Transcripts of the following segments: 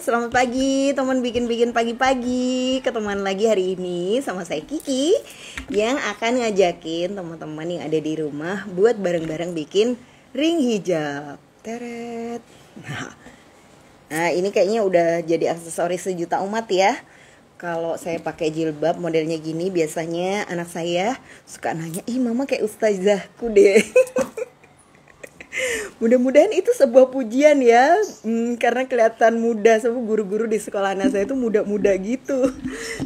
selamat pagi teman bikin-bikin pagi-pagi. Ketemuan lagi hari ini sama saya Kiki yang akan ngajakin teman-teman yang ada di rumah buat bareng-bareng bikin ring hijab. Teret. Nah, ini kayaknya udah jadi aksesoris sejuta umat ya. Kalau saya pakai jilbab modelnya gini, biasanya anak saya suka nanya, "Ih, mama kayak ustazahku deh." Mudah-mudahan itu sebuah pujian ya, karena kelihatan muda. Semua guru-guru di sekolah anak saya itu muda-muda gitu.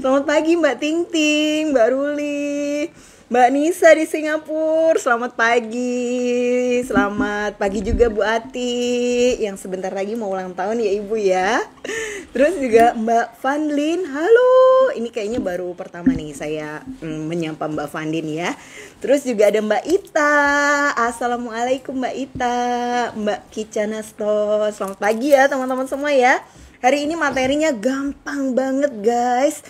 Selamat pagi Mbak Ting Ting, Mbak Ruli, Mbak Nisa di Singapura. Selamat pagi juga Bu Ati yang sebentar lagi mau ulang tahun ya Ibu ya. Terus juga Mbak Vanlin, halo. Ini kayaknya baru pertama nih saya menyapa Mbak Vanlin ya. Terus juga ada Mbak Ita. Assalamualaikum Mbak Ita, Mbak Kicanasto. Selamat pagi ya teman-teman semua ya. Hari ini materinya gampang banget guys.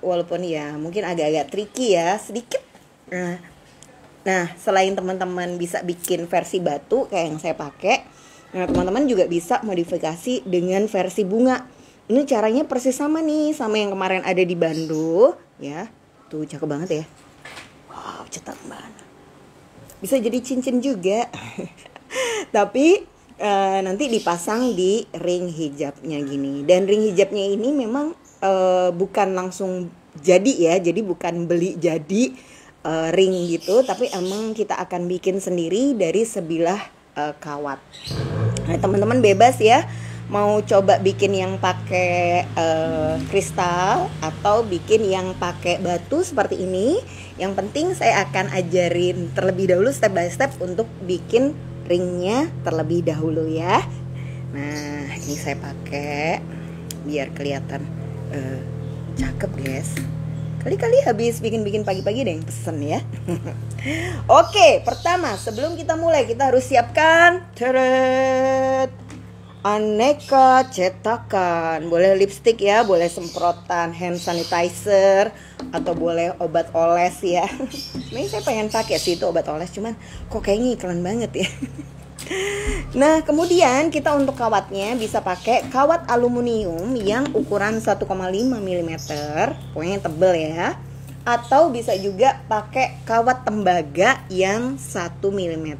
Walaupun ya mungkin agak-agak tricky ya sedikit. Nah, selain teman-teman bisa bikin versi batu kayak yang saya pakai, nah teman-teman juga bisa modifikasi dengan versi bunga. Ini caranya persis sama nih sama yang kemarin ada di Bandung ya. Tuh cakep banget ya. Wow, cetak banget. Bisa jadi cincin juga. Tapi nanti dipasang di ring hijabnya gini. Dan ring hijabnya ini memang bukan langsung jadi ya. Jadi bukan beli jadi ring gitu, tapi emang kita akan bikin sendiri dari sebilah kawat. Nah, teman-teman bebas ya mau coba bikin yang pakai kristal atau bikin yang pakai batu seperti ini. Yang penting saya akan ajarin terlebih dahulu step by step untuk bikin ringnya terlebih dahulu ya. Nah, ini saya pakai biar kelihatan cakep guys. Kali-kali habis bikin-bikin pagi-pagi deh yang pesen ya. Oke, pertama sebelum kita mulai kita harus siapkan aneka cetakan. Boleh lipstick ya, boleh semprotan hand sanitizer, atau boleh obat oles ya. Ini saya pengen pakai sih itu obat oles, cuman kok kayaknya iklan banget ya. Nah, kemudian kita untuk kawatnya bisa pakai kawat aluminium yang ukuran 1,5 mm, pokoknya tebel ya. Atau bisa juga pakai kawat tembaga yang 1 mm.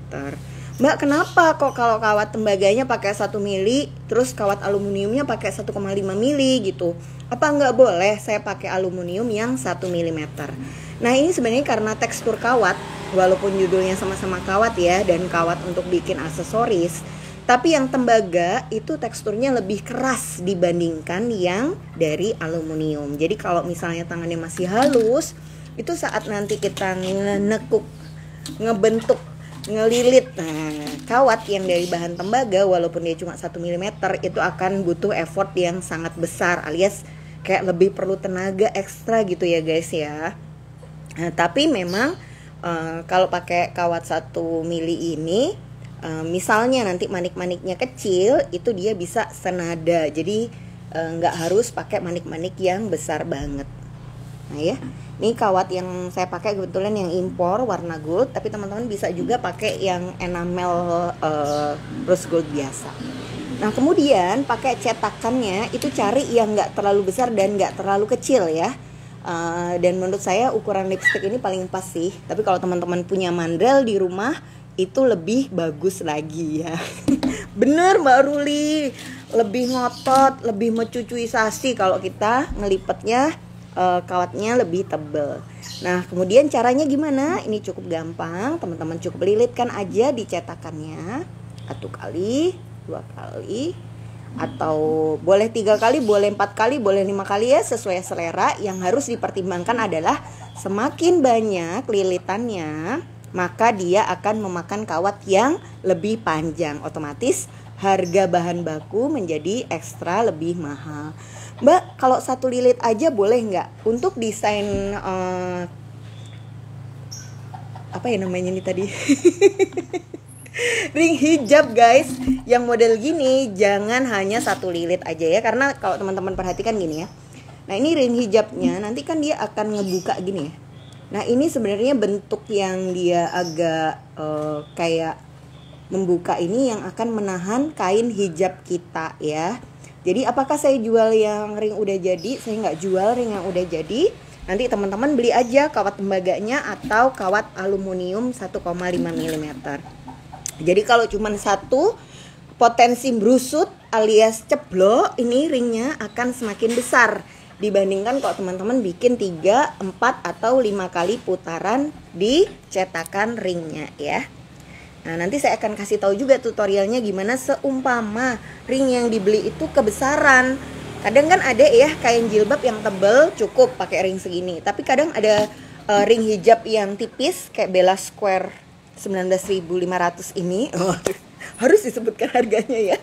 Mbak, kenapa kok kalau kawat tembaganya pakai 1 mili, terus kawat aluminiumnya pakai 1,5 mili gitu? Apa nggak boleh saya pakai aluminium yang 1 mm? Nah, ini sebenarnya karena tekstur kawat, walaupun judulnya sama-sama kawat ya, dan kawat untuk bikin aksesoris, tapi yang tembaga itu teksturnya lebih keras dibandingkan yang dari aluminium. Jadi kalau misalnya tangannya masih halus, itu saat nanti kita ngenekuk, ngebentuk, ngelilit kawat yang dari bahan tembaga, walaupun dia cuma 1 mm, itu akan butuh effort yang sangat besar, alias kayak lebih perlu tenaga ekstra gitu ya guys ya. Nah, tapi memang kalau pakai kawat 1 mili ini, misalnya nanti manik-maniknya kecil, itu dia bisa senada. Jadi nggak harus pakai manik-manik yang besar banget. Nah ya, ini kawat yang saya pakai kebetulan yang impor warna gold, tapi teman-teman bisa juga pakai yang enamel rose gold biasa. Nah, kemudian pakai cetakannya itu cari yang nggak terlalu besar dan nggak terlalu kecil ya. Dan menurut saya ukuran lipstick ini paling pas sih. Tapi kalau teman-teman punya mandrel di rumah itu lebih bagus lagi ya. Bener Mbak Ruli, lebih ngotot, lebih mencucuisasi kalau kita ngelipetnya kawatnya lebih tebel. Nah, kemudian caranya gimana? Ini cukup gampang, teman-teman cukup lilitkan aja di cetakannya 1 kali, 2 kali, atau boleh 3 kali, boleh 4 kali, boleh 5 kali ya, sesuai selera. Yang harus dipertimbangkan adalah semakin banyak lilitannya, maka dia akan memakan kawat yang lebih panjang. Otomatis harga bahan baku menjadi ekstra lebih mahal. Mbak, kalau 1 lilit aja boleh nggak? Untuk desain apa ya namanya ini tadi? Ring hijab guys, yang model gini jangan hanya 1 lilit aja ya, karena kalau teman-teman perhatikan gini ya. Nah, ini ring hijabnya nanti kan dia akan ngebuka gini ya. Nah, ini sebenarnya bentuk yang dia agak kayak membuka ini yang akan menahan kain hijab kita ya. Jadi apakah saya jual yang ring udah jadi? Saya nggak jual ring yang udah jadi. Nanti teman-teman beli aja kawat tembaganya atau kawat aluminium 1,5 mm. Jadi kalau cuma satu, potensi brusut alias ceblok ini ringnya akan semakin besar dibandingkan kalau teman-teman bikin 3, 4 atau 5 kali putaran di cetakan ringnya ya. Nah, nanti saya akan kasih tahu juga tutorialnya gimana seumpama ring yang dibeli itu kebesaran. Kadang kan ada ya kain jilbab yang tebel cukup pakai ring segini. Tapi kadang ada ring hijab yang tipis kayak Bella Square 19.500 ini. Oh, harus disebutkan harganya ya.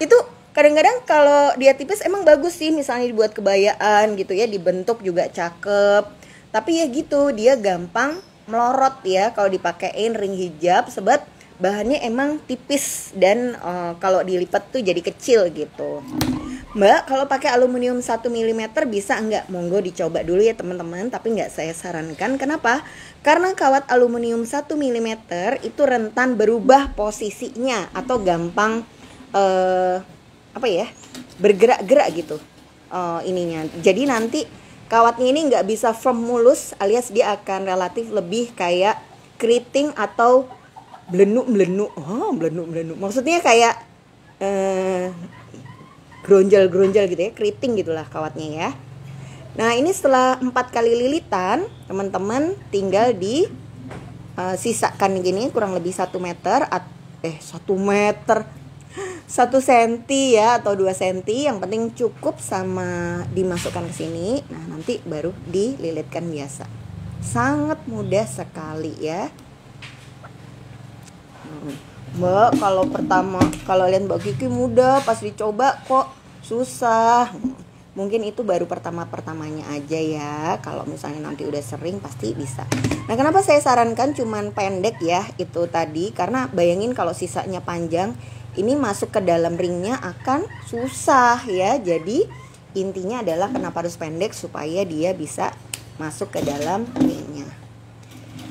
Itu kadang-kadang kalau dia tipis emang bagus sih, misalnya dibuat kebayaan gitu ya, dibentuk juga cakep. Tapi ya gitu, dia gampang melorot ya kalau dipakein ring hijab sebab bahannya emang tipis dan kalau dilipat tuh jadi kecil gitu. Mbak, kalau pakai aluminium 1 mm bisa enggak? Monggo dicoba dulu ya teman-teman, tapi enggak saya sarankan. Kenapa? Karena kawat aluminium 1 mm itu rentan berubah posisinya atau gampang bergerak-gerak gitu ininya. Jadi nanti kawatnya ini nggak bisa firm mulus, alias dia akan relatif lebih kayak keriting atau belenuk-belenuk. Belenuk-belenuk. Maksudnya kayak gronjal-gronjal gitu ya, keriting gitulah kawatnya ya. Nah, ini setelah 4 kali lilitan, teman-teman tinggal di sisakan gini kurang lebih 1 meter 1 senti ya atau 2 senti, yang penting cukup sama dimasukkan ke sini. Nah, nanti baru dililitkan biasa. Sangat mudah sekali ya. Mbak, kalau lihat Mbak Kiki mudah, pas dicoba kok susah. Mungkin itu baru pertama-pertamanya aja ya. Kalau misalnya nanti udah sering pasti bisa. Nah, kenapa saya sarankan cuman pendek ya itu tadi? Karena bayangin kalau sisanya panjang, ini masuk ke dalam ringnya akan susah ya. Jadi intinya adalah kenapa harus pendek, supaya dia bisa masuk ke dalam ringnya.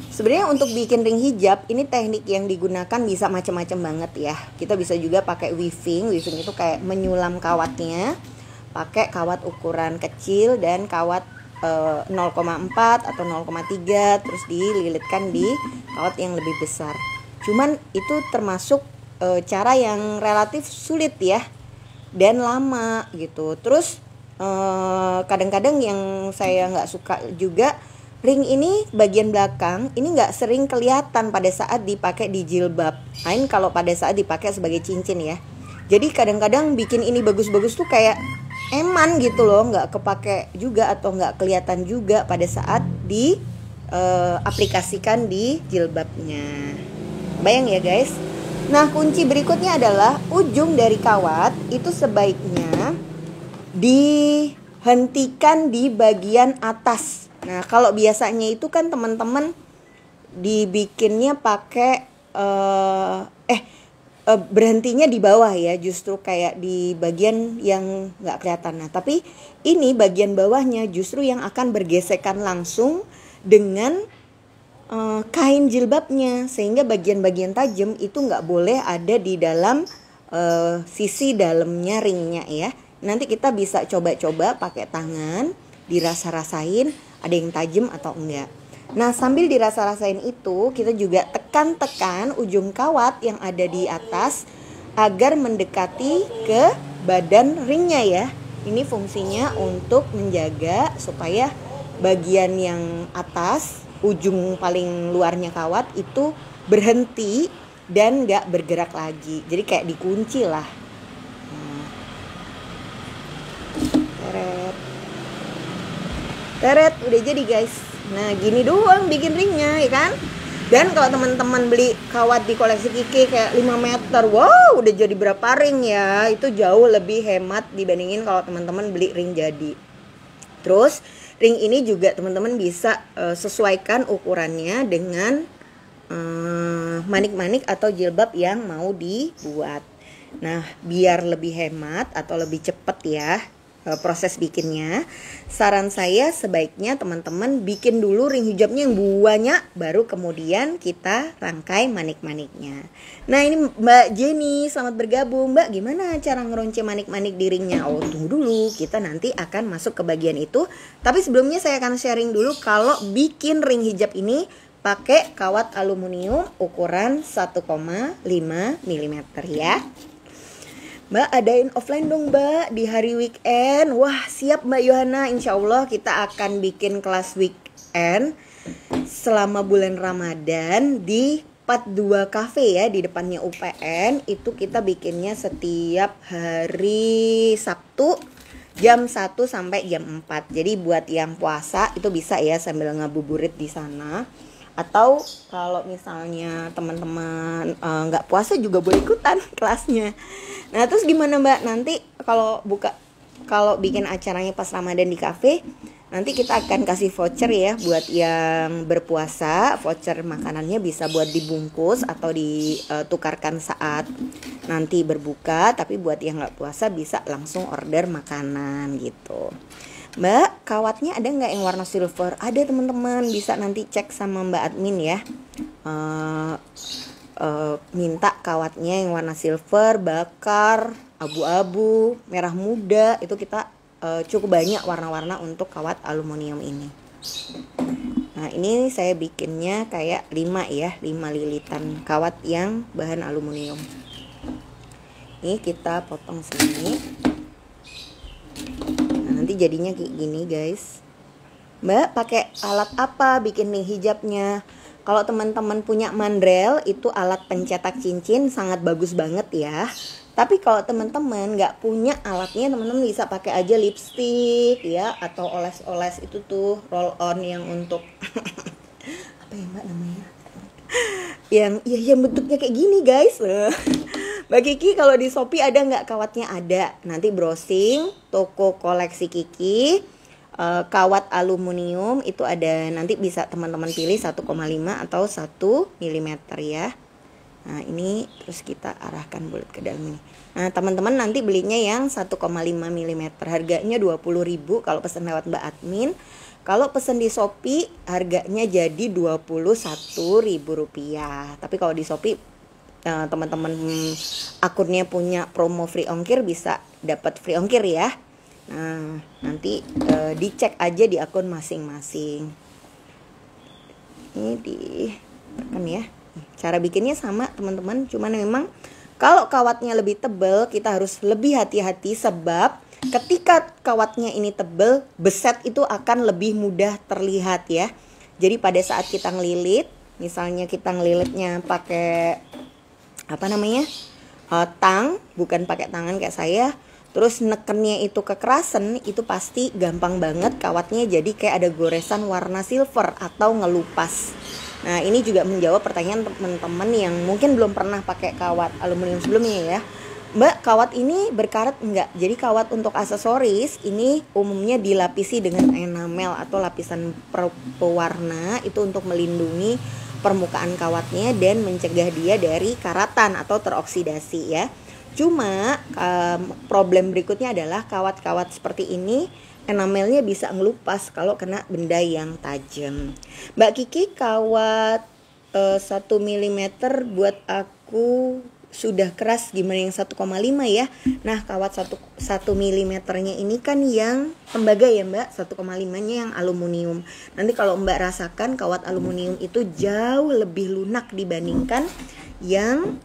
Sebenarnya untuk bikin ring hijab ini teknik yang digunakan bisa macam-macam banget ya. Kita bisa juga pakai weaving. Weaving itu kayak menyulam kawatnya, pakai kawat ukuran kecil dan kawat 0,4 atau 0,3 terus dililitkan di kawat yang lebih besar. Cuman itu termasuk cara yang relatif sulit ya dan lama gitu. Terus kadang-kadang yang saya nggak suka juga, ring ini bagian belakang ini nggak sering kelihatan pada saat dipakai di jilbab. Lain kalau pada saat dipakai sebagai cincin ya. Jadi kadang-kadang bikin ini bagus-bagus tuh kayak eman gitu loh, nggak kepake juga atau nggak kelihatan juga pada saat di aplikasikan di jilbabnya. Bayang ya guys. Nah, kunci berikutnya adalah ujung dari kawat itu sebaiknya dihentikan di bagian atas. Nah, kalau biasanya itu kan teman-teman dibikinnya pakai berhentinya di bawah ya, justru kayak di bagian yang nggak kelihatan. Nah, tapi ini bagian bawahnya justru yang akan bergesekan langsung dengan kain jilbabnya, sehingga bagian-bagian tajam itu nggak boleh ada di dalam sisi dalamnya ringnya ya. Nanti kita bisa coba-coba pakai tangan, dirasa-rasain ada yang tajam atau enggak. Nah, sambil dirasa-rasain itu, kita juga tekan-tekan ujung kawat yang ada di atas agar mendekati ke badan ringnya ya. Ini fungsinya untuk menjaga supaya bagian yang atas, ujung paling luarnya kawat itu berhenti dan gak bergerak lagi. Jadi kayak dikunci lah. Teret, udah jadi guys. Nah, gini doang bikin ringnya ya kan. Dan kalau teman-teman beli kawat di koleksi Kiki kayak 5 meter, wow, udah jadi berapa ring ya. Itu jauh lebih hemat dibandingin kalau teman-teman beli ring jadi. Terus ring ini juga teman-teman bisa sesuaikan ukurannya dengan manik-manik atau jilbab yang mau dibuat. Nah, biar lebih hemat atau lebih cepat ya, proses bikinnya. Saran saya sebaiknya teman-teman bikin dulu ring hijabnya yang banyak, baru kemudian kita rangkai manik-maniknya. Nah ini Mbak Jenny, selamat bergabung. Mbak, gimana cara ngeronce manik-manik di ringnya? Oh tunggu dulu, kita nanti akan masuk ke bagian itu. Tapi sebelumnya saya akan sharing dulu kalau bikin ring hijab ini pakai kawat aluminium ukuran 1,5 mm ya. Mbak, adain offline dong Mbak di hari weekend. Wah siap Mbak Yohana, insya Allah kita akan bikin kelas weekend selama bulan Ramadan di 42 Cafe ya, di depannya UPN. Itu kita bikinnya setiap hari Sabtu jam 1 sampai jam 4. Jadi buat yang puasa itu bisa ya sambil ngabuburit di sana. Atau kalau misalnya teman-teman nggak puasa juga boleh ikutan kelasnya. Nah terus gimana Mbak? Nanti kalau bikin acaranya pas Ramadan di kafe, nanti kita akan kasih voucher ya buat yang berpuasa. Voucher makanannya bisa buat dibungkus atau ditukarkan saat nanti berbuka. Tapi buat yang nggak puasa bisa langsung order makanan gitu. Mbak, kawatnya ada nggak yang warna silver? Ada teman-teman, bisa nanti cek sama Mbak admin ya. Minta kawatnya yang warna silver, bakar, abu-abu, merah muda. Itu kita cukup banyak warna-warna untuk kawat aluminium ini. Nah ini saya bikinnya kayak 5 lilitan kawat yang bahan aluminium. Ini kita potong sini. Nanti jadinya kayak gini guys. Mbak pakai alat apa bikin ring hijabnya? Kalau teman-teman punya mandrel, itu alat pencetak cincin sangat bagus banget ya. Tapi kalau teman-teman nggak punya alatnya, teman-teman bisa pakai aja lipstick ya, atau oles-oles itu tuh roll on yang untuk apa ya Mbak namanya? yang bentuknya kayak gini guys. Mbak Kiki, kalau di Shopee ada nggak kawatnya? Ada. Nanti browsing toko koleksi Kiki, kawat aluminium itu ada. Nanti bisa teman-teman pilih 1,5 atau 1 mm ya. Nah ini terus kita arahkan bulat ke dalam ini. Nah teman-teman nanti belinya yang 1,5 mm. Harganya 20.000 kalau pesan lewat Mbak admin. Kalau pesen di Shopee harganya jadi Rp21.000. Tapi kalau di Shopee teman-teman akunnya punya promo free ongkir bisa dapat free ongkir ya. Nah nanti dicek aja di akun masing-masing. Ini ditekan ya. Cara bikinnya sama teman-teman, cuman memang kalau kawatnya lebih tebal kita harus lebih hati-hati, sebab ketika kawatnya ini tebal, beset itu akan lebih mudah terlihat ya. Jadi pada saat kita ngelilit, misalnya kita ngelilitnya pakai tang, bukan pakai tangan kayak saya, terus nekennya itu kekerasan, itu pasti gampang banget kawatnya jadi kayak ada goresan warna silver atau ngelupas. Nah ini juga menjawab pertanyaan teman-teman yang mungkin belum pernah pakai kawat aluminium sebelumnya ya. Mbak, kawat ini berkarat enggak? Jadi kawat untuk aksesoris ini umumnya dilapisi dengan enamel atau lapisan pewarna, itu untuk melindungi permukaan kawatnya dan mencegah dia dari karatan atau teroksidasi ya. Cuma problem berikutnya adalah kawat-kawat seperti ini enamelnya bisa ngelupas kalau kena benda yang tajam. Mbak Kiki, kawat 1 mm buat aku sudah keras, gimana yang 1,5 ya? Nah kawat 1 mm nya ini kan yang tembaga ya Mbak, 1,5 nya yang aluminium. Nanti kalau Mbak rasakan kawat aluminium itu jauh lebih lunak dibandingkan yang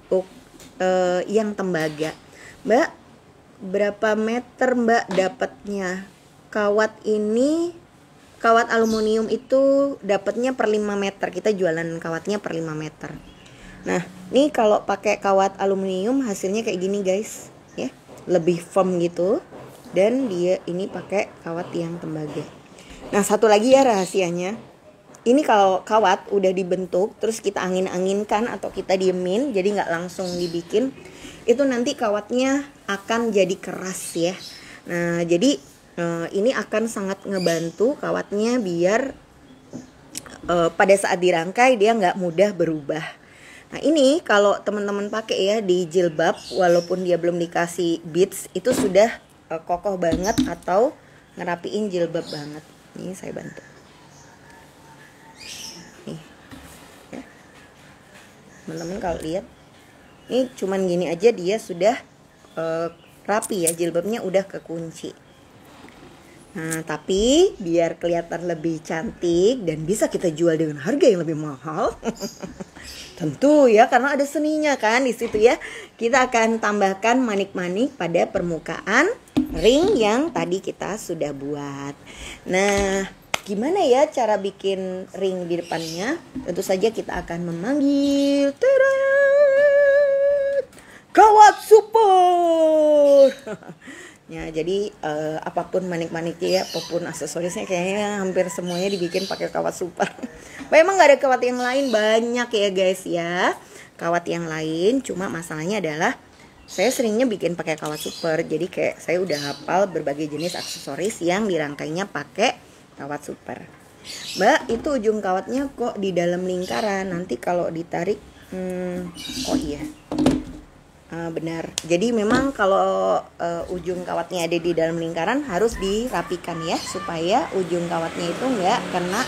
tembaga. Mbak, berapa meter Mbak dapatnya? Kawat aluminium itu dapatnya per 5 meter. Kita jualan kawatnya per 5 meter. Nah, ini kalau pakai kawat aluminium hasilnya kayak gini guys, ya. Lebih firm gitu. Dan dia ini pakai kawat yang tembaga. Nah, satu lagi ya rahasianya. Ini kalau kawat udah dibentuk terus kita angin-anginkan atau kita diemin, jadi nggak langsung dibikin, itu nanti kawatnya akan jadi keras ya. Nah, jadi ini akan sangat ngebantu kawatnya biar pada saat dirangkai dia nggak mudah berubah. Nah ini kalau teman-teman pakai ya di jilbab, walaupun dia belum dikasih beads, itu sudah kokoh banget atau ngerapiin jilbab banget. Nih saya bantu. Nih, ya. Teman-teman kalau lihat, ini cuman gini aja dia sudah rapi ya, jilbabnya udah kekunci. Nah, tapi biar kelihatan lebih cantik dan bisa kita jual dengan harga yang lebih mahal, tentu ya, karena ada seninya kan di situ ya. Kita akan tambahkan manik-manik pada permukaan ring yang tadi kita sudah buat. Nah, gimana ya cara bikin ring di depannya? Tentu saja kita akan memanggil kawat super. Ya, jadi apapun manik-maniknya ya, apapun aksesorisnya kayaknya hampir semuanya dibikin pakai kawat super. Memang nggak ada kawat yang lain, banyak ya guys ya kawat yang lain. Cuma masalahnya adalah saya seringnya bikin pakai kawat super. Jadi kayak saya udah hafal berbagai jenis aksesoris yang dirangkainya pakai kawat super. Mbak, itu ujung kawatnya kok di dalam lingkaran. Nanti kalau ditarik, oh iya. Benar. Jadi memang kalau ujung kawatnya ada di dalam lingkaran harus dirapikan ya, supaya ujung kawatnya itu nggak kena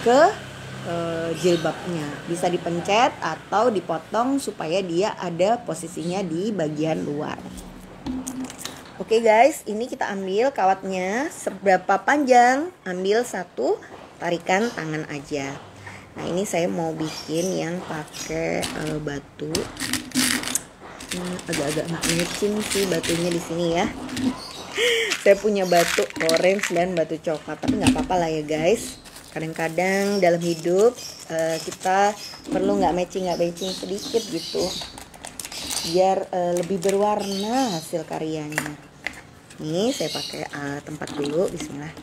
ke jilbabnya. Bisa dipencet atau dipotong supaya dia ada posisinya di bagian luar. Oke guys, ini kita ambil kawatnya seberapa panjang, ambil satu, tarikan tangan aja. Nah, ini saya mau bikin yang pakai batu. Agak-agak matching sih batunya di sini ya. Saya punya batu orange dan batu coklat, tapi nggak apa-apa lah ya guys. Kadang-kadang dalam hidup kita perlu nggak matching sedikit gitu, biar lebih berwarna hasil karyanya. Nih saya pakai tempat dulu, bismillah.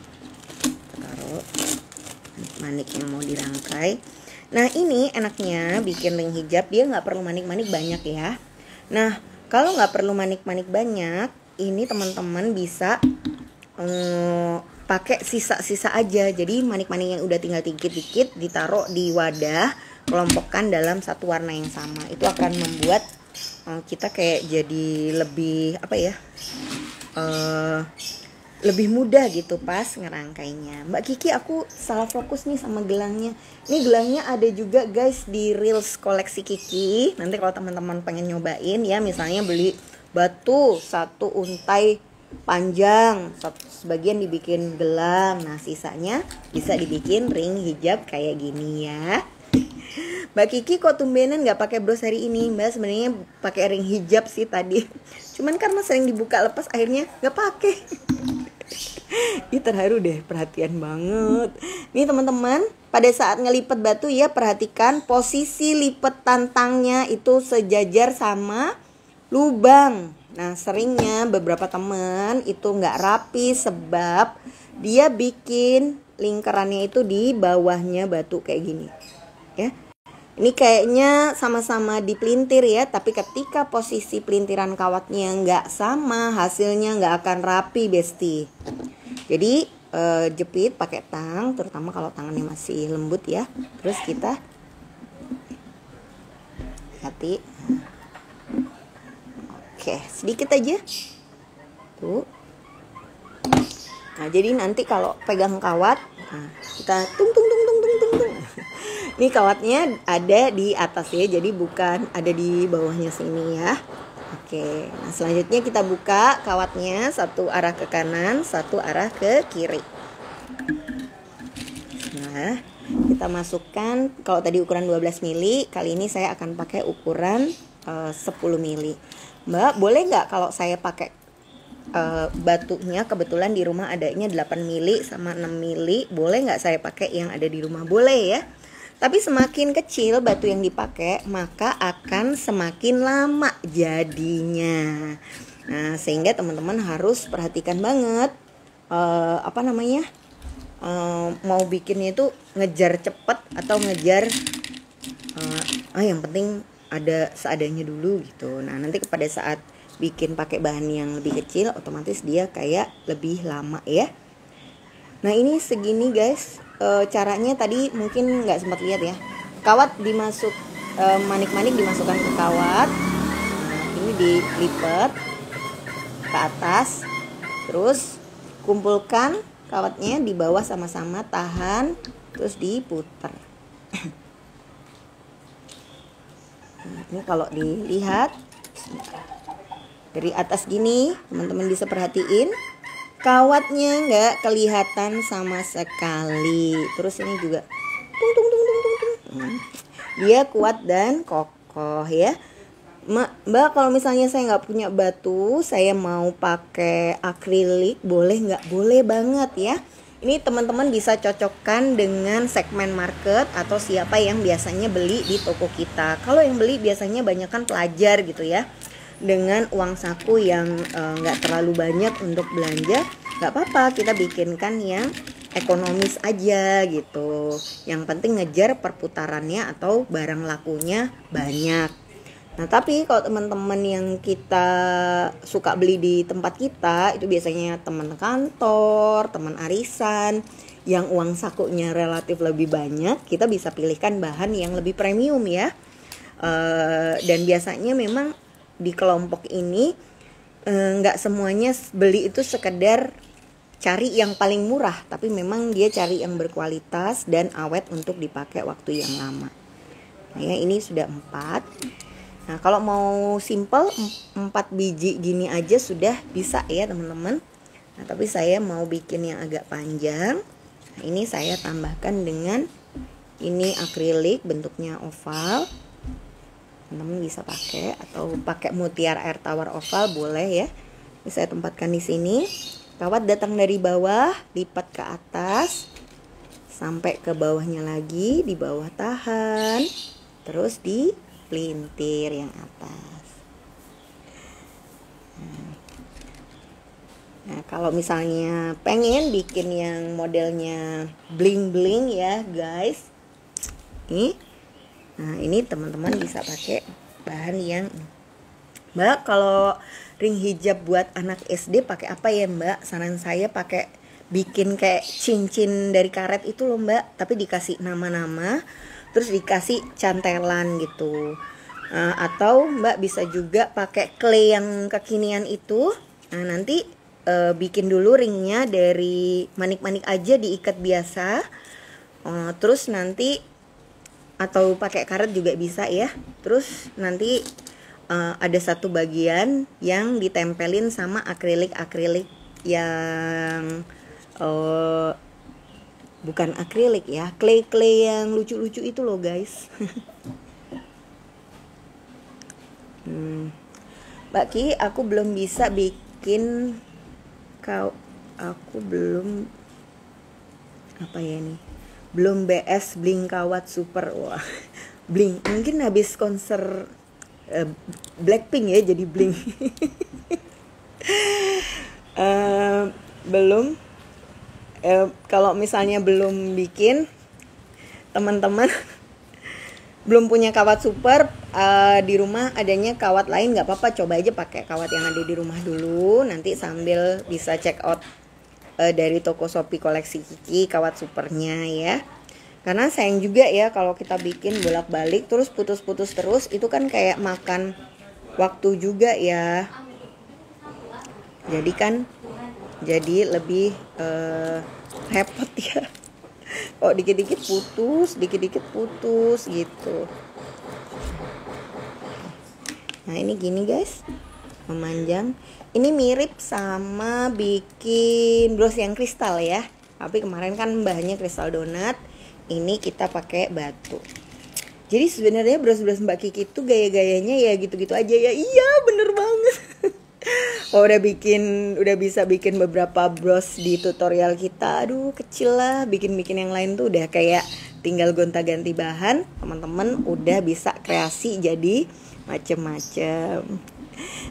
Kita taruh manik yang mau dirangkai. Nah, ini enaknya bikin ring hijab, dia nggak perlu manik-manik banyak ya. Nah, kalau nggak perlu manik-manik banyak, ini teman-teman bisa pakai sisa-sisa aja. Jadi manik-manik yang udah tinggal dikit-dikit ditaruh di wadah, kelompokkan dalam satu warna yang sama. Itu akan membuat kita kayak jadi lebih lebih mudah gitu pas ngerangkainya. Mbak Kiki, aku salah fokus nih sama gelangnya. Ini gelangnya ada juga guys di Reels koleksi Kiki. Nanti kalau teman-teman pengen nyobain ya, misalnya beli batu satu untai panjang, sebagian dibikin gelang. Nah, sisanya bisa dibikin ring hijab kayak gini ya. Mbak Kiki kok tumbenan nggak pakai bros hari ini? Mbak sebenarnya pakai ring hijab sih tadi. Cuman karena sering dibuka lepas akhirnya nggak pakai. Ini terharu deh, perhatian banget. Nih teman-teman, pada saat ngelipet batu ya, perhatikan posisi lipet tantangnya itu sejajar sama lubang. Nah, seringnya beberapa teman itu nggak rapi sebab dia bikin lingkarannya itu di bawahnya batu kayak gini. Ya. Ini kayaknya sama-sama dipelintir ya, tapi ketika posisi pelintiran kawatnya nggak sama, hasilnya nggak akan rapi, besti. Jadi jepit pakai tang, terutama kalau tangannya masih lembut ya. Terus kita hati, oke, sedikit aja, tuh. Nah, jadi nanti kalau pegang kawat, nah, kita tung. Ini kawatnya ada di atas ya, jadi bukan ada di bawahnya sini ya. Oke, nah selanjutnya kita buka kawatnya, satu arah ke kanan, satu arah ke kiri. Nah, kita masukkan, kalau tadi ukuran 12 mili, kali ini saya akan pakai ukuran 10 mili. Mbak, boleh nggak kalau saya pakai batunya, kebetulan di rumah adanya 8 mili sama 6 mili, boleh nggak saya pakai yang ada di rumah? Boleh ya. Tapi semakin kecil batu yang dipakai, maka akan semakin lama jadinya. Nah, sehingga teman-teman harus perhatikan banget mau bikinnya itu ngejar cepet atau ngejar yang penting ada seadanya dulu gitu. Nah, nanti pada saat bikin pakai bahan yang lebih kecil, otomatis dia kayak lebih lama ya. Nah, ini segini guys. Caranya tadi mungkin nggak sempat lihat ya. Kawat manik-manik dimasukkan ke kawat. Nah, ini dilipat ke atas. Terus kumpulkan kawatnya di bawah sama-sama, tahan, terus diputer. Nah, ini kalau dilihat dari atas gini, teman-teman bisa perhatiin kawatnya nggak kelihatan sama sekali. Terus ini juga tung tung tung tung tung tung. Dia kuat dan kokoh ya. Mbak, kalau misalnya saya nggak punya batu, saya mau pakai akrilik, boleh nggak? Boleh banget ya. Ini teman-teman bisa cocokkan dengan segmen market atau siapa yang biasanya beli di toko kita. Kalau yang beli biasanya banyak kan pelajar gitu ya, dengan uang saku yang nggak terlalu banyak untuk belanja, nggak apa-apa, kita bikinkan yang ekonomis aja gitu. Yang penting ngejar perputarannya atau barang lakunya banyak. Nah, tapi kalau teman-teman yang kita suka beli di tempat kita, itu biasanya teman kantor, teman arisan, yang uang sakunya relatif lebih banyak, kita bisa pilihkan bahan yang lebih premium ya. Dan biasanya memang di kelompok ini nggak semuanya beli itu sekedar cari yang paling murah, tapi memang dia cari yang berkualitas dan awet untuk dipakai waktu yang lama. Nah ya, ini sudah 4. Nah, kalau mau simple 4 biji gini aja sudah bisa ya teman-teman. Nah, tapi saya mau bikin yang agak panjang. Nah, ini saya tambahkan dengan ini akrilik bentuknya oval. Teman-teman bisa pakai atau pakai mutiara air tawar oval boleh ya. Ini saya tempatkan di sini. Kawat datang dari bawah, lipat ke atas sampai ke bawahnya lagi, di bawah tahan, terus di pelintir yang atas. Nah, kalau misalnya pengen bikin yang modelnya bling-bling ya guys, ini teman-teman bisa pakai bahan yang Mbak, kalau ring hijab buat anak SD pakai apa ya Mbak? Saran saya pakai bikin kayak cincin dari karet itu loh Mbak, tapi dikasih nama-nama, terus dikasih cantelan gitu. Atau Mbak bisa juga pakai clay yang kekinian itu. Nah, nanti bikin dulu ringnya dari manik-manik aja, diikat biasa. Terus nanti atau pakai karet juga bisa ya. Terus nanti ada satu bagian yang ditempelin sama akrilik yang bukan akrilik ya, clay yang lucu-lucu itu loh guys. Mbak Ki, aku belum bisa bikin aku belum apa ya nih, belum BS bling kawat super. Wah, bling mungkin habis konser Blackpink ya jadi bling. Belum. Kalau misalnya belum bikin, teman-teman belum punya kawat super, di rumah adanya kawat lain nggak apa-apa, coba aja pakai kawat yang ada di rumah dulu, nanti sambil bisa check out dari toko Shopee koleksi Kiki kawat supernya ya. Karena sayang juga ya kalau kita bikin bolak-balik terus putus-putus terus, itu kan kayak makan waktu juga ya. Jadi lebih repot ya. Kok dikit-dikit putus gitu. Nah, ini gini guys, memanjang. Ini mirip sama bikin bros yang kristal ya. Tapi kemarin kan bahannya kristal donat. Ini kita pakai batu. Jadi sebenarnya bros-bros Mbak Kiki itu gaya-gayanya ya gitu-gitu aja ya. Iya, bener banget. Oh, udah bisa bikin beberapa bros di tutorial kita. Aduh, kecil lah. Bikin yang lain tuh udah kayak tinggal gonta-ganti bahan. Teman-teman udah bisa kreasi jadi macem-macem.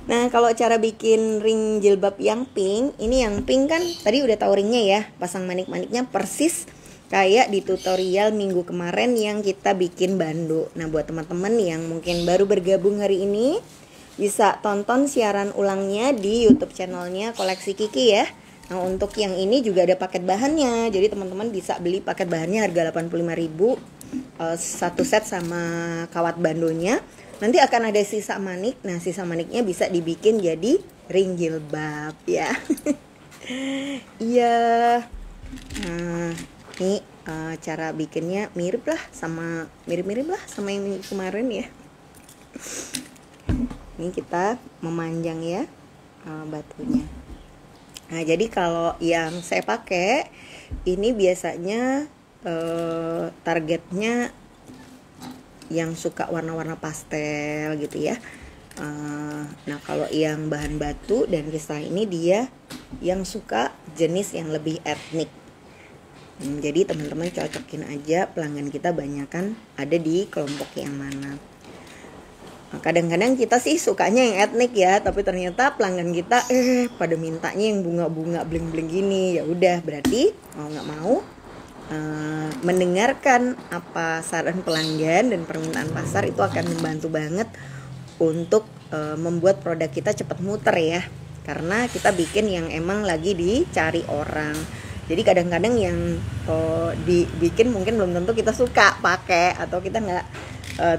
Nah, kalau cara bikin ring jilbab yang pink, ini yang pink kan tadi udah tahu ringnya ya. Pasang manik-maniknya persis kayak di tutorial minggu kemarin yang kita bikin bando. Nah, buat teman-teman yang mungkin baru bergabung hari ini, bisa tonton siaran ulangnya di YouTube channelnya Koleksi Kiki ya. Nah, untuk yang ini juga ada paket bahannya. Jadi teman-teman bisa beli paket bahannya harga 85.000, satu set sama kawat bandonya. Nanti akan ada sisa manik. Nah, sisa maniknya bisa dibikin jadi ring jilbab ya. Iya. Nah, ini cara bikinnya mirip lah sama yang minggu kemarin ya. Ini kita memanjang ya batunya. Nah, jadi kalau yang saya pakai ini biasanya targetnya yang suka warna-warna pastel gitu ya. Nah, kalau yang bahan batu dan kristal ini dia yang suka jenis yang lebih etnik. Jadi teman-teman cocokin aja pelanggan kita banyakan ada di kelompok yang mana. Kadang-kadang kita sih sukanya yang etnik ya, tapi ternyata pelanggan kita pada mintanya yang bunga-bunga bling-bling gini. Ya udah, berarti mau nggak mau mendengarkan apa saran pelanggan dan permintaan pasar itu akan membantu banget untuk membuat produk kita cepat muter ya. Karena kita bikin yang emang lagi dicari orang. Jadi kadang-kadang yang dibikin mungkin belum tentu kita suka pakai, atau kita nggak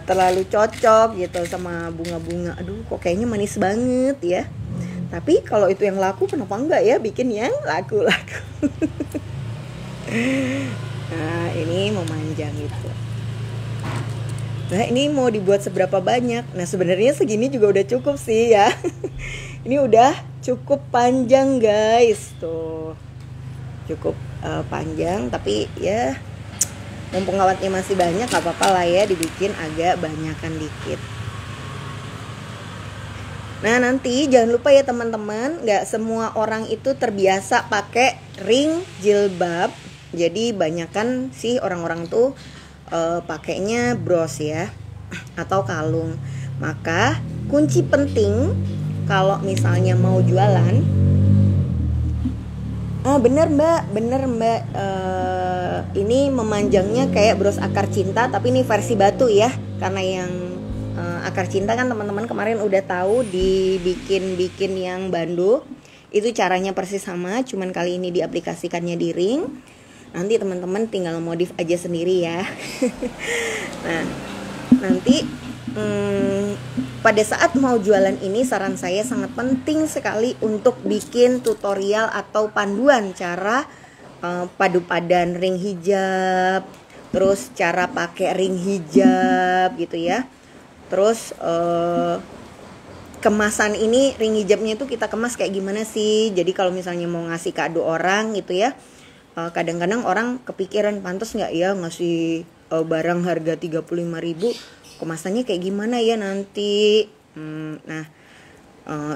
terlalu cocok gitu sama bunga-bunga. Aduh, kok kayaknya manis banget ya. Tapi kalau itu yang laku, kenapa enggak ya bikin yang laku-laku. Nah, ini memanjang gitu. Nah, ini mau dibuat seberapa banyak? Nah, sebenarnya segini juga udah cukup sih ya. Ini udah cukup panjang guys. Tuh. Cukup panjang, tapi ya mumpung kawatnya masih banyak, gak apa-apa lah ya dibikin agak banyakan dikit. Nah, nanti jangan lupa ya teman-teman, gak semua orang itu terbiasa pakai ring jilbab. Jadi banyakan sih orang-orang tuh pakainya bros ya, atau kalung. Maka kunci penting kalau misalnya mau jualan, bener mbak, ini memanjangnya kayak bros akar cinta, tapi ini versi batu ya. Karena yang akar cinta kan teman-teman kemarin udah tahu dibikin yang bando. Itu caranya persis sama, cuman kali ini diaplikasikannya di ring. Nanti teman-teman tinggal modif aja sendiri ya. Nah, nanti pada saat mau jualan ini saran saya sangat penting sekali untuk bikin tutorial atau panduan cara padu padan ring hijab, terus cara pakai ring hijab gitu ya. Terus kemasan ini ring hijabnya itu kita kemas kayak gimana sih? Jadi kalau misalnya mau ngasih kado orang gitu ya, kadang-kadang orang kepikiran pantas nggak ya ngasih barang harga 35.000, kemasannya kayak gimana ya nanti. Nah,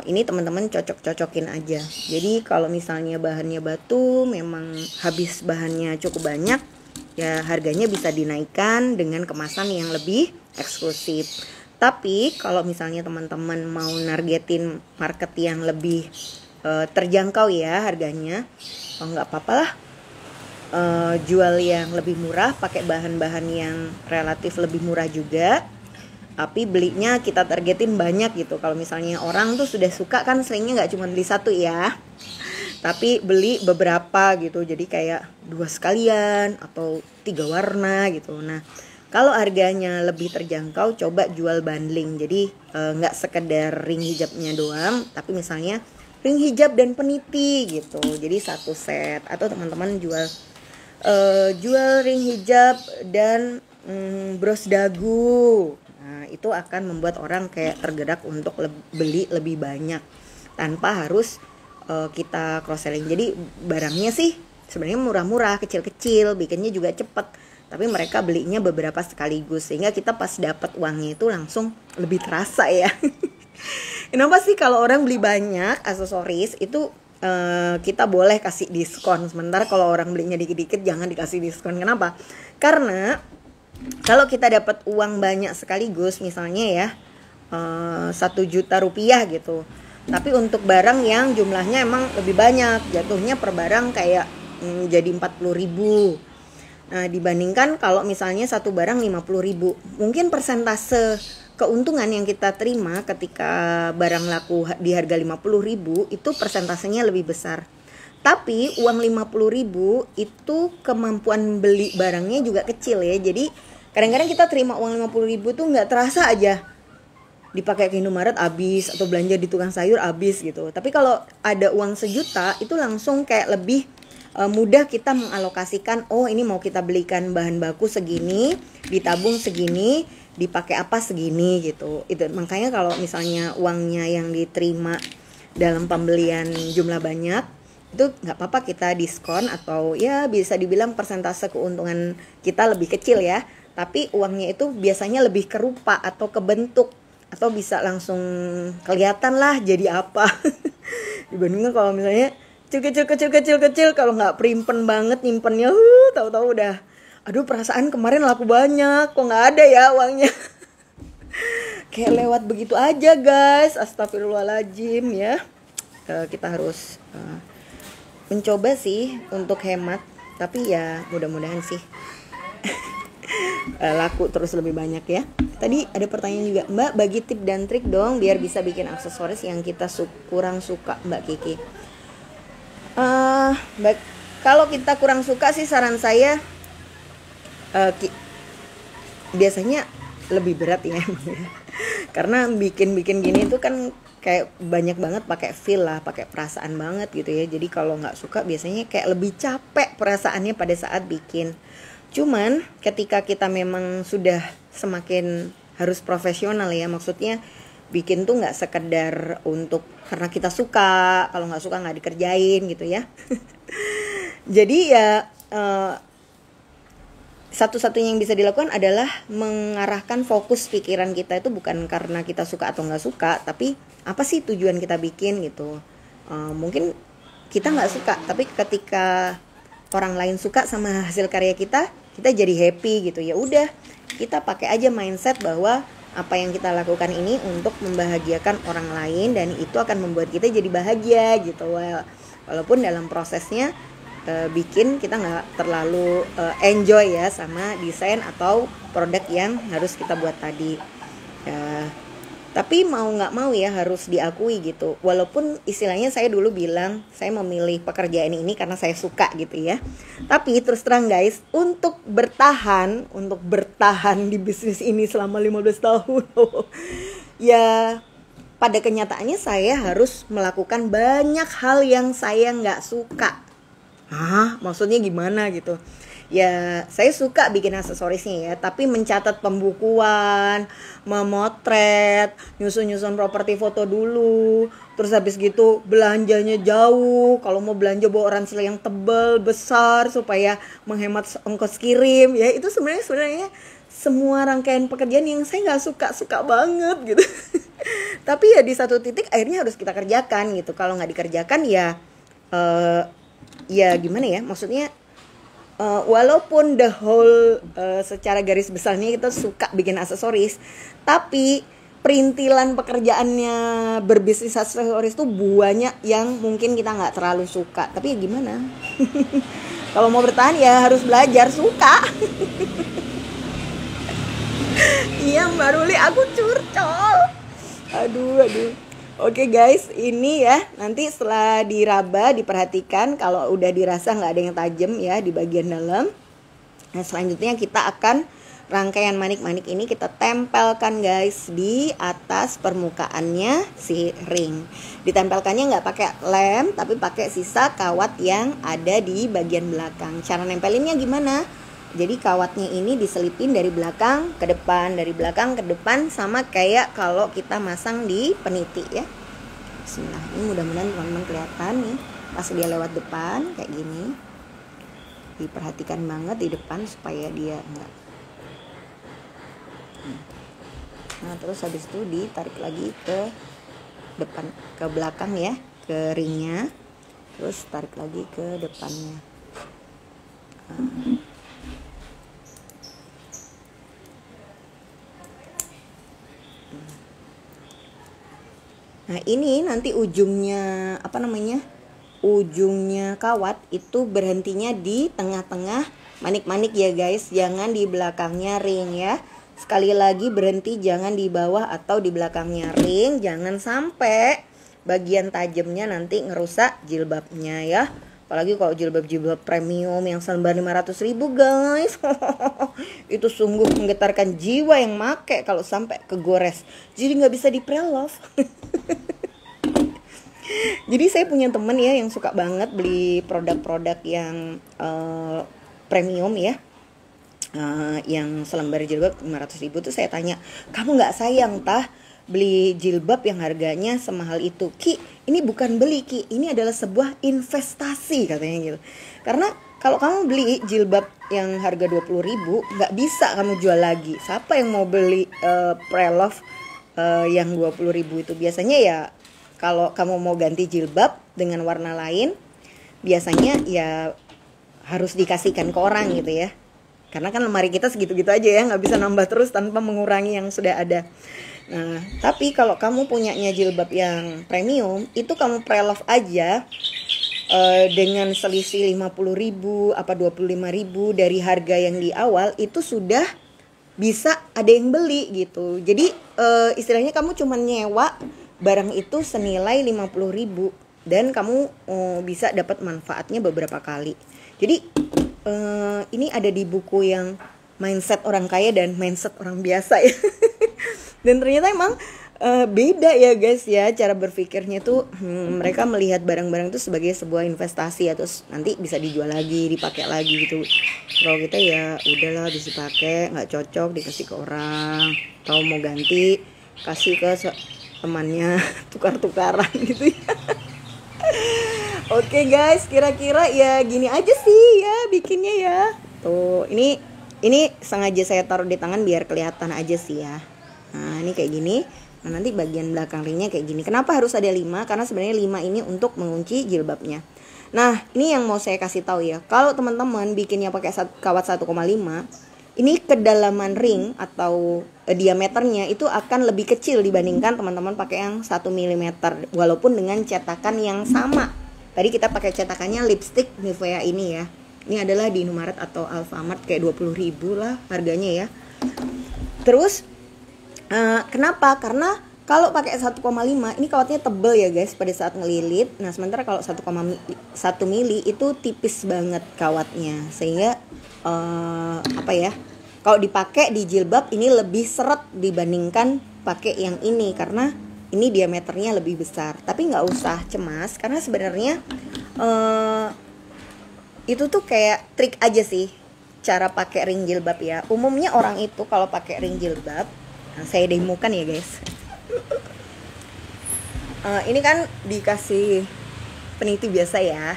ini teman-teman cocok-cocokin aja. Jadi kalau misalnya bahannya batu, memang habis bahannya cukup banyak, ya harganya bisa dinaikkan dengan kemasan yang lebih eksklusif. Tapi kalau misalnya teman-teman mau nargetin market yang lebih terjangkau ya harganya, nggak apa-apa lah. Jual yang lebih murah, pakai bahan-bahan yang relatif lebih murah juga, tapi belinya kita targetin banyak gitu. Kalau misalnya orang tuh sudah suka kan seringnya nggak cuma beli satu ya, tapi beli beberapa gitu, jadi kayak 2 sekalian atau 3 warna gitu. Nah, kalau harganya lebih terjangkau, coba jual bundling. Jadi nggak sekedar ring hijabnya doang, tapi misalnya ring hijab dan peniti gitu, jadi satu set. Atau teman-teman jual ring hijab dan bros dagu. Nah, itu akan membuat orang kayak tergerak untuk beli lebih banyak tanpa harus kita cross selling. Jadi barangnya sih sebenarnya murah-murah, kecil-kecil, bikinnya juga cepet, tapi mereka belinya beberapa sekaligus sehingga kita pas dapat uangnya itu langsung lebih terasa ya. Kenapa sih kalau orang beli banyak aksesoris itu kita boleh kasih diskon, sementara kalau orang belinya dikit-dikit jangan dikasih diskon. Kenapa? Karena kalau kita dapat uang banyak sekaligus, misalnya ya 1 juta rupiah gitu, tapi untuk barang yang jumlahnya emang lebih banyak, jatuhnya per barang kayak jadi 40.000. Nah, dibandingkan kalau misalnya satu barang 50.000, mungkin persentase keuntungan yang kita terima ketika barang laku di harga 50.000 itu persentasenya lebih besar. Tapi uang 50.000 itu kemampuan beli barangnya juga kecil ya. Jadi kadang-kadang kita terima uang 50.000 tuh nggak terasa aja. dipakai ke Indomaret habis, atau belanja di tukang sayur habis gitu. Tapi kalau ada uang 1 juta itu langsung kayak lebih mudah kita mengalokasikan, oh ini mau kita belikan bahan baku segini, ditabung segini, dipakai apa segini gitu. Itu makanya kalau misalnya uangnya yang diterima dalam pembelian jumlah banyak, itu nggak apa-apa kita diskon, atau ya bisa dibilang persentase keuntungan kita lebih kecil ya. Tapi uangnya itu biasanya lebih kerupa atau kebentuk, atau bisa langsung kelihatan lah jadi apa. Dibandingkan kalau misalnya kecil kalau nggak primpen banget nyimpennya, tahu-tahu udah, aduh perasaan kemarin laku banyak, kok nggak ada ya uangnya. Kayak lewat begitu aja guys, astagfirullahaladzim ya. Kita harus mencoba sih untuk hemat, tapi ya mudah-mudahan sih laku terus lebih banyak ya. Tadi ada pertanyaan juga, Mbak bagi tip dan trik dong biar bisa bikin aksesoris yang kita kurang suka, Mbak Kiki. Kalau kita kurang suka sih saran saya biasanya lebih berat ya karena bikin gini itu kan kayak banyak banget pakai feel lah, pakai perasaan banget gitu ya. Jadi kalau nggak suka biasanya kayak lebih capek perasaannya pada saat bikin. Cuman ketika kita memang sudah semakin harus profesional ya, maksudnya bikin tuh nggak sekedar untuk karena kita suka, kalau nggak suka nggak dikerjain gitu ya. Jadi ya satu-satunya yang bisa dilakukan adalah mengarahkan fokus pikiran kita itu bukan karena kita suka atau nggak suka, tapi apa sih tujuan kita bikin gitu. Mungkin kita nggak suka, tapi ketika orang lain suka sama hasil karya kita jadi happy gitu. Ya udah, kita pakai aja mindset bahwa apa yang kita lakukan ini untuk membahagiakan orang lain, dan itu akan membuat kita jadi bahagia gitu. Walaupun dalam prosesnya bikin kita nggak terlalu enjoy ya sama desain atau produk yang harus kita buat tadi. Tapi mau nggak mau ya harus diakui gitu. Walaupun istilahnya saya dulu bilang saya memilih pekerjaan ini karena saya suka gitu ya. Tapi terus terang guys, untuk bertahan di bisnis ini selama 15 tahun ya pada kenyataannya saya harus melakukan banyak hal yang saya nggak suka. Maksudnya gimana gitu? Ya saya suka bikin aksesorisnya ya, tapi mencatat pembukuan, memotret, nyusun properti foto dulu, terus habis gitu belanjanya jauh. Kalau mau belanja bawa ransel yang tebal besar supaya menghemat ongkos kirim. Ya itu sebenarnya semua rangkaian pekerjaan yang saya nggak suka banget gitu. Tapi ya di satu titik akhirnya harus kita kerjakan gitu. Kalau nggak dikerjakan ya ya gimana ya, maksudnya walaupun the whole secara garis besarnya kita suka bikin aksesoris, tapi perintilan pekerjaannya berbisnis aksesoris tuh banyak yang mungkin kita nggak terlalu suka. Tapi ya gimana, kalau mau bertahan ya harus belajar suka. Iya Mbak Ruli, aku curcol. Aduh. Oke guys, ini ya nanti setelah diraba diperhatikan kalau udah dirasa nggak ada yang tajam ya di bagian dalam. Nah selanjutnya kita akan rangkaian manik-manik ini kita tempelkan guys di atas permukaannya si ring. Ditempelkannya nggak pakai lem tapi pakai sisa kawat yang ada di bagian belakang. Cara nempelinnya gimana? Jadi kawatnya ini diselipin dari belakang ke depan, dari belakang ke depan, sama kayak kalau kita masang di peniti ya. Bismillah, ini mudah-mudahan teman-teman kelihatan nih pas dia lewat depan kayak gini. Diperhatikan banget di depan supaya dia enggak. Nah terus habis itu ditarik lagi ke depan, ke belakang ya, ke ringnya. Terus tarik lagi ke depannya. Nah ini nanti ujungnya ujungnya kawat itu berhentinya di tengah-tengah manik-manik ya guys, jangan di belakangnya ring ya. Sekali lagi berhenti jangan di bawah atau di belakangnya ring, jangan sampai bagian tajamnya nanti ngerusak jilbabnya ya. Apalagi kalau jilbab-jilbab premium yang selembar 500.000 guys. Itu sungguh menggetarkan jiwa yang make kalau sampai kegores. Jadi nggak bisa di pre-love. Jadi saya punya temen ya yang suka banget beli produk-produk yang premium ya, yang selembar jilbab 500.000 tuh saya tanya, kamu nggak sayang tah beli jilbab yang harganya semahal itu? Ki, ini bukan beli Ki, ini adalah sebuah investasi katanya gitu. Karena kalau kamu beli jilbab yang harga 20.000 nggak bisa kamu jual lagi. Siapa yang mau beli pre-love yang 20.000 itu? Biasanya ya kalau kamu mau ganti jilbab dengan warna lain, biasanya ya harus dikasihkan ke orang gitu ya. Karena kan lemari kita segitu-gitu aja ya, nggak bisa nambah terus tanpa mengurangi yang sudah ada. Nah, tapi kalau kamu punyanya jilbab yang premium, itu kamu pre-love aja dengan selisih 50.000 apa 25.000 dari harga yang di awal, itu sudah bisa ada yang beli gitu. Jadi istilahnya kamu cuma nyewa barang itu senilai 50.000 dan kamu bisa dapat manfaatnya beberapa kali. Jadi ini ada di buku yang mindset orang kaya dan mindset orang biasa ya. Dan ternyata emang beda ya guys ya cara berpikirnya tuh. Mereka melihat barang-barang itu sebagai sebuah investasi ya, terus nanti bisa dijual lagi, dipakai lagi gitu. Kalau kita ya udahlah bisa pakai, nggak cocok dikasih ke orang, atau mau ganti kasih ke temannya, tukar-tukaran gitu ya. Oke guys, kira-kira ya gini aja sih ya bikinnya ya. Tuh, ini sengaja saya taruh di tangan biar kelihatan aja sih ya. Nah, ini kayak gini. Nah, nanti bagian belakang ringnya kayak gini. Kenapa harus ada 5? Karena sebenarnya 5 ini untuk mengunci jilbabnya. Nah, ini yang mau saya kasih tahu ya. Kalau teman-teman bikinnya pakai kawat 1,5, ini kedalaman ring atau diameternya itu akan lebih kecil dibandingkan teman-teman pakai yang 1 mm walaupun dengan cetakan yang sama. Tadi kita pakai cetakannya lipstick Nivea ini ya. Ini adalah di Indomaret atau Alfamart kayak 20.000 lah harganya ya. Terus kenapa? Karena kalau pakai 1,5 ini kawatnya tebel ya guys pada saat ngelilit. Nah, sementara kalau 1,1 mili itu tipis banget kawatnya. Sehingga apa ya? Kalau dipakai di jilbab ini lebih seret dibandingkan pakai yang ini karena ini diameternya lebih besar. Tapi nggak usah cemas karena sebenarnya itu tuh kayak trik aja sih cara pakai ring jilbab ya. Umumnya orang itu kalau pakai ring jilbab, nah, saya demokan ya guys. Ini kan dikasih peniti biasa ya.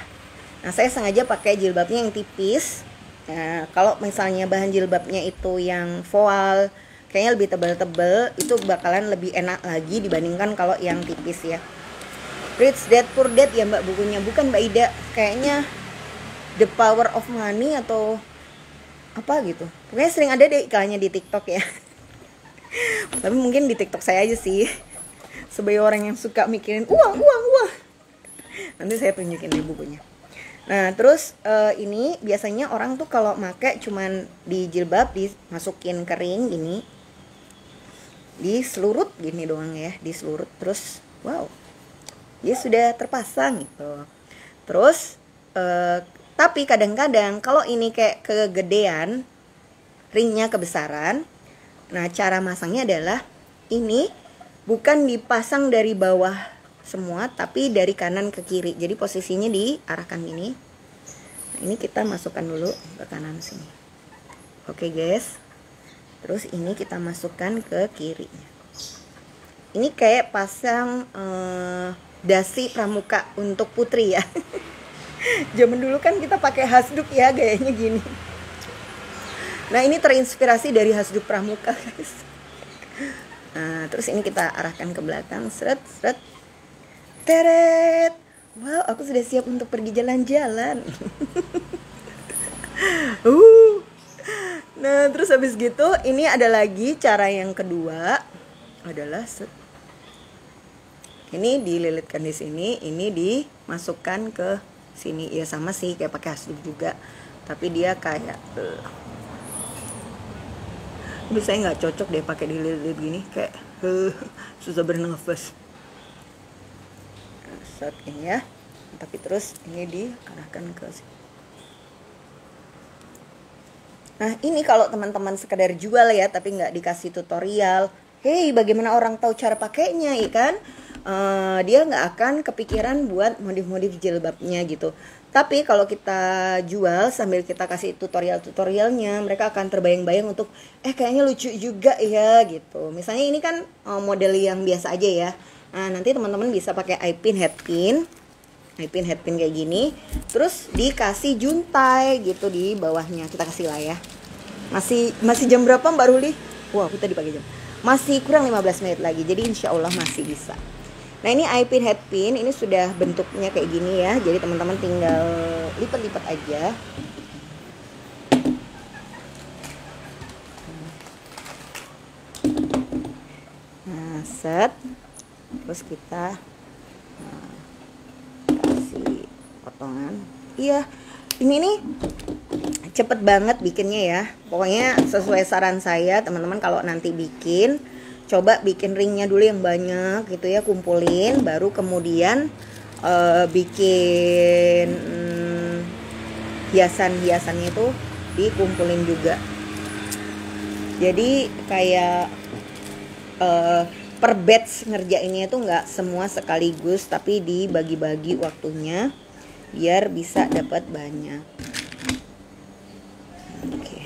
Nah, saya sengaja pakai jilbabnya yang tipis. Nah, kalau misalnya bahan jilbabnya itu yang voal, kayaknya lebih tebal-tebal, itu bakalan lebih enak lagi dibandingkan kalau yang tipis ya. Rich Dad Poor Dad ya mbak bukunya, bukan Mbak Ida, kayaknya The Power of Money atau apa gitu. Pokoknya sering ada deh iklannya di TikTok ya. Tapi mungkin di TikTok saya aja sih, sebagai orang yang suka mikirin uang. Nanti saya tunjukin di bukunya. Nah terus ini biasanya orang tuh kalau make cuman di jilbab dimasukin kering gini, diselurut gini doang ya, diselurut terus wow dia sudah terpasang gitu. Terus tapi kadang-kadang kalau ini kayak kegedean, ringnya kebesaran, nah cara masangnya adalah ini bukan dipasang dari bawah semua tapi dari kanan ke kiri. Jadi posisinya diarahkan gini. Nah, ini kita masukkan dulu ke kanan sini. Oke guys. Terus ini kita masukkan ke kiri. Ini kayak pasang dasi pramuka untuk putri ya. Zaman dulu kan kita pakai hasduk ya gayanya gini. Nah ini terinspirasi dari hasduk pramuka guys. Nah terus ini kita arahkan ke belakang, seret. Teret. Wow, aku sudah siap untuk pergi jalan-jalan. Nah terus habis gitu ini ada lagi cara yang kedua adalah ini dililitkan di sini, ini dimasukkan ke sini ya, sama sih kayak pakai hasduk juga, tapi dia kayak saya nggak cocok deh pakai dililit gini, kayak susah bernafas. Set ini ya. Tapi terus ini diarahkan ke sini. Nah ini kalau teman-teman sekedar jual ya, tapi nggak dikasih tutorial, hey bagaimana orang tahu cara pakainya, ya kan? Dia nggak akan kepikiran buat modif-modif jilbabnya gitu. Tapi kalau kita jual sambil kita kasih tutorialnya, mereka akan terbayang-bayang untuk kayaknya lucu juga ya gitu. Misalnya ini kan model yang biasa aja ya. Nah nanti teman-teman bisa pakai eye pin, head pin kayak gini, terus dikasih juntai gitu di bawahnya. Kita kasih lah ya. Masih jam berapa Mbak Ruli? Wah, aku tadi pakai jam. Masih kurang 15 menit lagi. Jadi insya Allah masih bisa. Nah ini eye pin, head pin ini sudah bentuknya kayak gini ya. Jadi teman-teman tinggal lipat-lipat aja. Nah set. Terus kita kasih potongan. Iya, ini nih cepet banget bikinnya ya. Pokoknya sesuai saran saya teman-teman, kalau nanti bikin, coba bikin ringnya dulu yang banyak gitu ya, kumpulin, baru kemudian bikin hiasan-hiasannya itu dikumpulin juga. Jadi kayak per batch ngerjainnya itu nggak semua sekaligus, tapi dibagi-bagi waktunya biar bisa dapat banyak. Oke.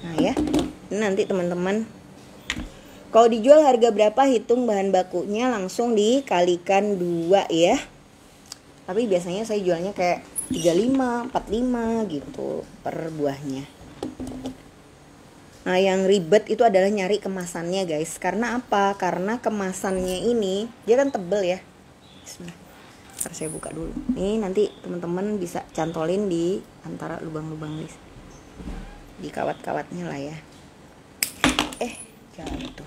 Nah ya, ini nanti teman-teman kalau dijual harga berapa, hitung bahan bakunya langsung dikalikan 2 ya. Tapi biasanya saya jualnya kayak 35, 45 gitu per buahnya. Nah yang ribet itu adalah nyari kemasannya guys. Karena apa? Karena kemasannya ini dia kan tebel ya. Ntar saya buka dulu. Ini nanti teman-teman bisa cantolin di antara lubang-lubang di kawat-kawatnya lah ya. Jatuh.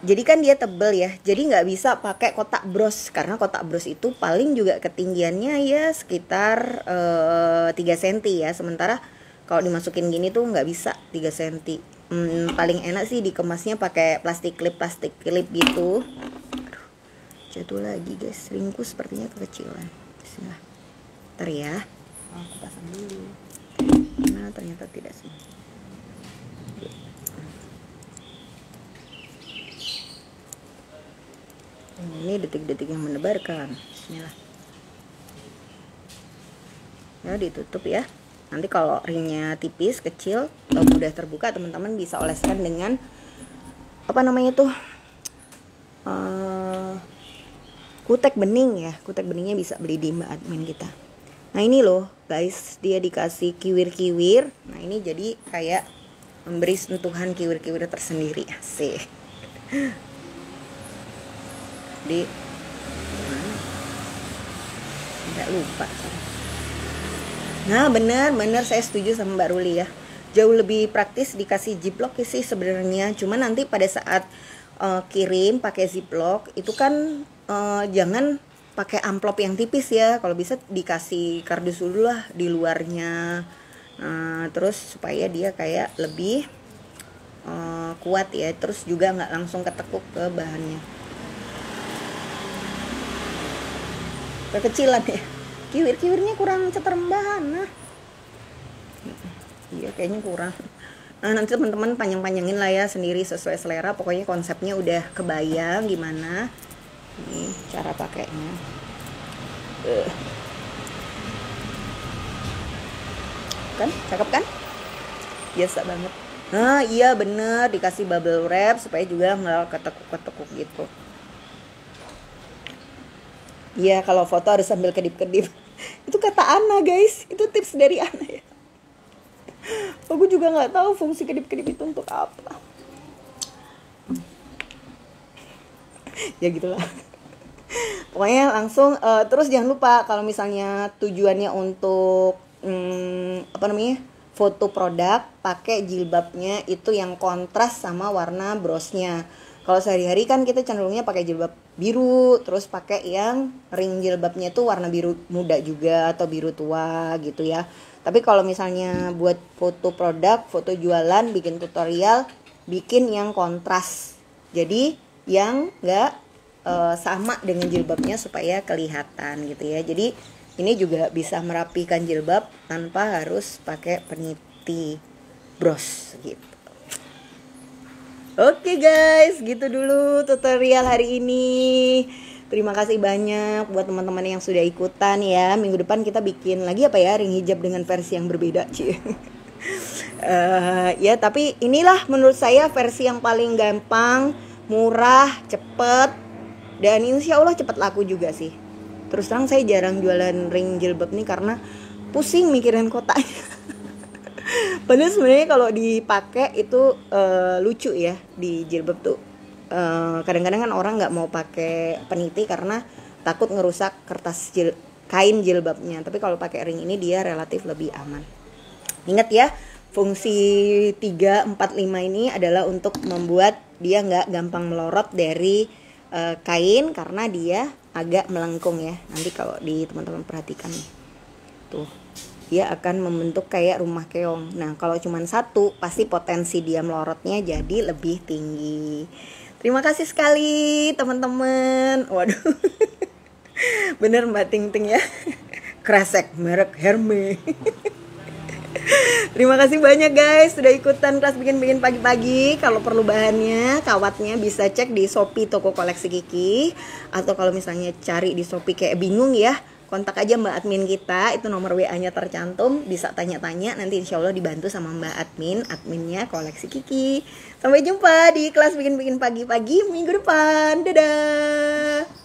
Jadi kan dia tebel ya. Jadi nggak bisa pakai kotak bros, karena kotak bros itu paling juga ketinggiannya ya sekitar 3 cm ya. Sementara kalau dimasukin gini tuh nggak bisa 3 cm. Paling enak sih dikemasnya pakai plastik clip gitu. Jatuh lagi guys, ringku sepertinya kekecilan. Bismillah. Ntar ya, aku pasang dulu. Nah ternyata tidak sih. Ini detik-detik yang menebarkan. Bismillah. Ya ditutup ya. Nanti kalau ringnya tipis, kecil, atau mudah terbuka, teman-teman bisa oleskan dengan apa namanya tuh, kutek bening ya. Kutek beningnya bisa beli di Mbak Admin kita. Nah ini loh guys, dia dikasih kiwir-kiwir. Nah ini jadi kayak memberi sentuhan kiwir-kiwir tersendiri. Asik. Nggak lupa. Nah bener saya setuju sama Mbak Ruli ya. Jauh lebih praktis dikasih ziplock sih sebenarnya. Cuma nanti pada saat kirim pakai ziplock itu kan jangan pakai amplop yang tipis ya. Kalau bisa dikasih kardus dulu lah di luarnya. Terus supaya dia kayak lebih kuat ya. Terus juga nggak langsung ketekuk ke bahannya. Kekecilan ya. Kiwir-kiwirnya kurang ceterembahan. Nah iya kayaknya kurang. Nah nanti teman-teman panjang-panjangin lah ya sendiri sesuai selera. Pokoknya konsepnya udah kebayang gimana. Ini cara pakainya. Kan cakep kan? Biasa banget. Nah iya bener, dikasih bubble wrap supaya juga nggak ketekuk-ketekuk gitu. Iya kalau foto harus sambil kedip-kedip. Itu kata Ana guys, itu tips dari Ana ya. Aku juga nggak tahu fungsi kedip-kedip itu untuk apa. Ya gitulah. Pokoknya langsung terus jangan lupa kalau misalnya tujuannya untuk foto produk, pakai jilbabnya itu yang kontras sama warna brosnya. Kalau sehari-hari kan kita cenderungnya pakai jilbab biru, terus pakai yang ring jilbabnya tuh warna biru muda juga atau biru tua gitu ya. Tapi kalau misalnya buat foto produk, foto jualan, bikin tutorial, bikin yang kontras. Jadi yang enggak sama dengan jilbabnya supaya kelihatan gitu ya. Jadi ini juga bisa merapikan jilbab tanpa harus pakai peniti bros gitu. Oke guys, gitu dulu tutorial hari ini. Terima kasih banyak buat teman-teman yang sudah ikutan ya. Minggu depan kita bikin lagi apa ya, ring hijab dengan versi yang berbeda Ci. Ya tapi inilah menurut saya versi yang paling gampang, murah, cepet, dan insya Allah cepet laku juga sih. Terus terang saya jarang jualan ring jilbab nih karena pusing mikirin kotanya. Padahal sebenarnya kalau dipakai itu lucu ya di jilbab tuh. Kadang-kadang kan orang nggak mau pakai peniti karena takut ngerusak kertas kain jilbabnya. Tapi kalau pakai ring ini dia relatif lebih aman. Ingat ya, fungsi 3, 4, 5 ini adalah untuk membuat dia nggak gampang melorot dari kain karena dia agak melengkung ya. Nanti kalau teman-teman perhatikan nih, tuh dia akan membentuk kayak rumah keong. Nah kalau cuma satu pasti potensi dia melorotnya jadi lebih tinggi. Terima kasih sekali teman-teman. Waduh, bener Mbak Ting Ting ya, kresek merek Hermes. Terima kasih banyak guys sudah ikutan kelas bikin pagi-pagi. Kalau perlu bahannya, kawatnya bisa cek di Shopee toko koleksi Kiki. Atau kalau misalnya cari di Shopee kayak bingung ya, kontak aja Mbak Admin kita, itu nomor WA-nya tercantum, bisa tanya-tanya, nanti insya Allah dibantu sama Mbak adminnya koleksi Kiki. Sampai jumpa di kelas bikin pagi-pagi minggu depan. Dadah.